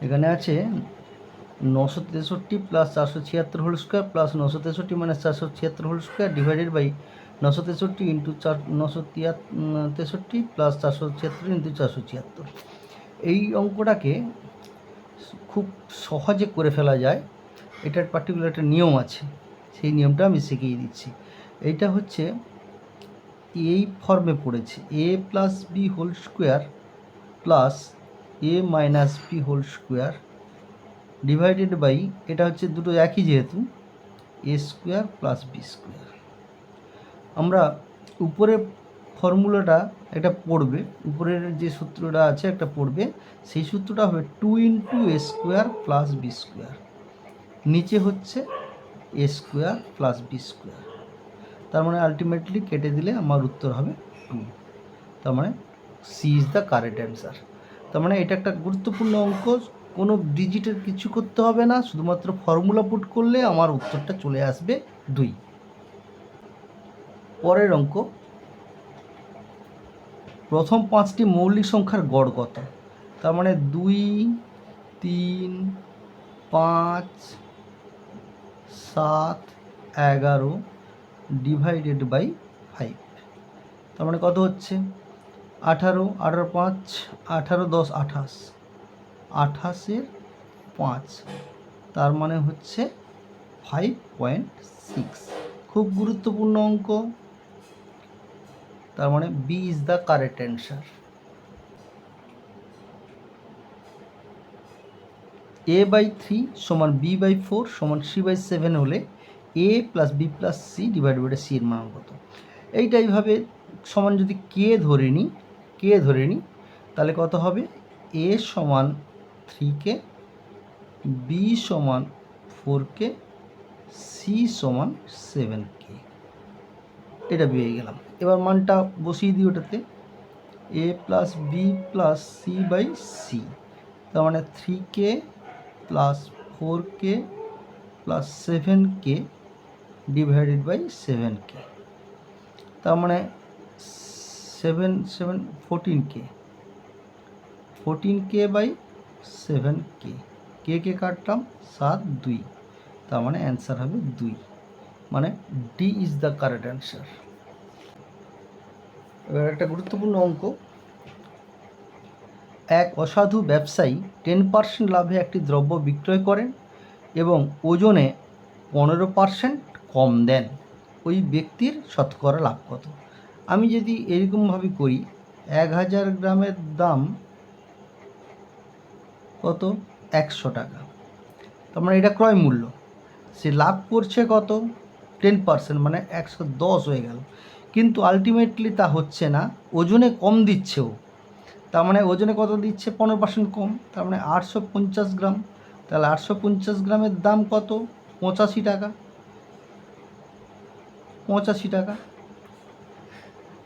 এখানে আছে 963 plus 476 whole square plus 963 minus 476 whole square divided by 963 into 963 plus 476 into 476। এই অঙ্কটাকে খুব সহজে করে ফেলা যায়, এটার পার্টিকুলার একটা নিয়ম আছে, সেই নিয়মটা আমি শিখিয়ে দিচ্ছি। এইটা হচ্ছে এই ফর্মে পড়েছে A plus B whole square plus A minus B whole square divided by, এটা হচ্ছে দুটো একই যেহেতু, A square plus B square. আমরা উপরে ফর্মুলাটা এটা পড়বে, উপরের যে সূত্রটা আছে একটা পড়বে, সেই সূত্রটা হবে 2 ইন্টু এ স্কোয়ার প্লাস বি স্কোয়ার, নিচে হচ্ছে এ স্কোয়ার প্লাস বি স্কোয়ার। তার মানে আলটিমেটলি কেটে দিলে আমার উত্তর হবে 2। তার মানে C is the correct answer. তার মানে এটা একটা গুরুত্বপূর্ণ অঙ্ক, কোনো ডিজিটের কিছু করতে হবে না, শুধুমাত্র ফর্মুলা পুট করলে আমার উত্তরটা চলে আসবে 2। পরের অঙ্ক, প্রথম 5টি মৌলিক সংখ্যার গড় কত? তার মানে 2, 3, 5, 7, 11 ডিভাইডেড বাই 5। তার মানে কত হচ্ছে 18, 18 5, 18 10 28, 28-এর 5, তার মানে হচ্ছে 5.6। খুব গুরুত্বপূর্ণ অঙ্ক। তার মানে B is the correct answer. a by 3 সমান b বাই 4 সমান c বাই 7 হলে a plus b plus c divide by c এর মান কত? এইটা এইভাবে সমান যদি কে ধরে নিই তাহলে কত হবে? a সমান 3k, b সমান 4k, c সমান 7k। এটা পেয়ে গেলাম। এবার মানটা বসিয়ে দিই ওটাতে, a plus b plus c by c, তার মানে 3k plus 4k plus 7k divided by 7k, তার মানে 14k বাই 7k, কে কাটলাম 7 2, তার মানে অ্যান্সার হবে 2, মানে D is the correct answer. এবার একটা গুরুত্বপূর্ণ অঙ্ক, এক অসাধু ব্যবসায়ী 10% লাভে একটি দ্রব্য বিক্রয় করেন এবং ওজনে 15% কম দেন, ওই ব্যক্তির শতকরা লাভ কত? আমি যদি এরকমভাবে করি, 1000 গ্রামের দাম কত? 100 টাকা, তার মানে এটা ক্রয় মূল্য, সে লাভ করছে কত? 10%, মানে 110 হয়ে গেল, কিন্তু আলটিমেটলি তা হচ্ছে না, ওজনে কম দিচ্ছে ও, তার মানে ওজনে কত দিচ্ছে? 15% কম, তার মানে 850 গ্রাম। তাহলে 850 গ্রামের দাম কত? 85 টাকা, 85 টাকা।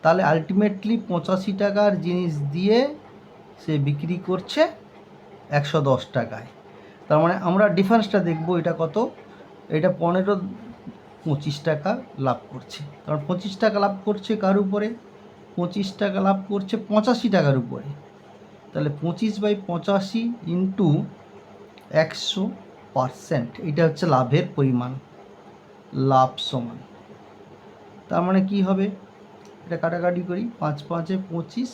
তাহলে আলটিমেটলি 85 টাকার জিনিস দিয়ে সে বিক্রি করছে 110 টাকায়। তার মানে আমরা ডিফারেন্সটা দেখব, এটা কত? এটা 25 টাকা লাভ করছে, কারণ 25 টাকা লাভ করছে কার উপরে? 25 টাকা লাভ করছে 85 টাকার উপরে। তাহলে 25/85 ইন্টু 100%, এটা হচ্ছে লাভের পরিমাণ, লাভ সমান। তার মানে কি হবে? এটা কাটাকাটি করি, 5 5 25,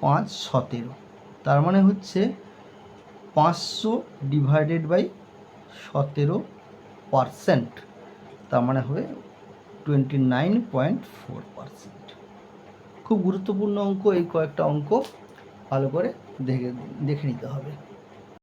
5 17, তার মানে হচ্ছে 500 ডিভাইডেড বাই 17%, তার মানে হবে 29.4%। খুব গুরুত্বপূর্ণ অঙ্ক, এই কয়েকটা অঙ্ক ভালো করে দেখে নিতে হবে।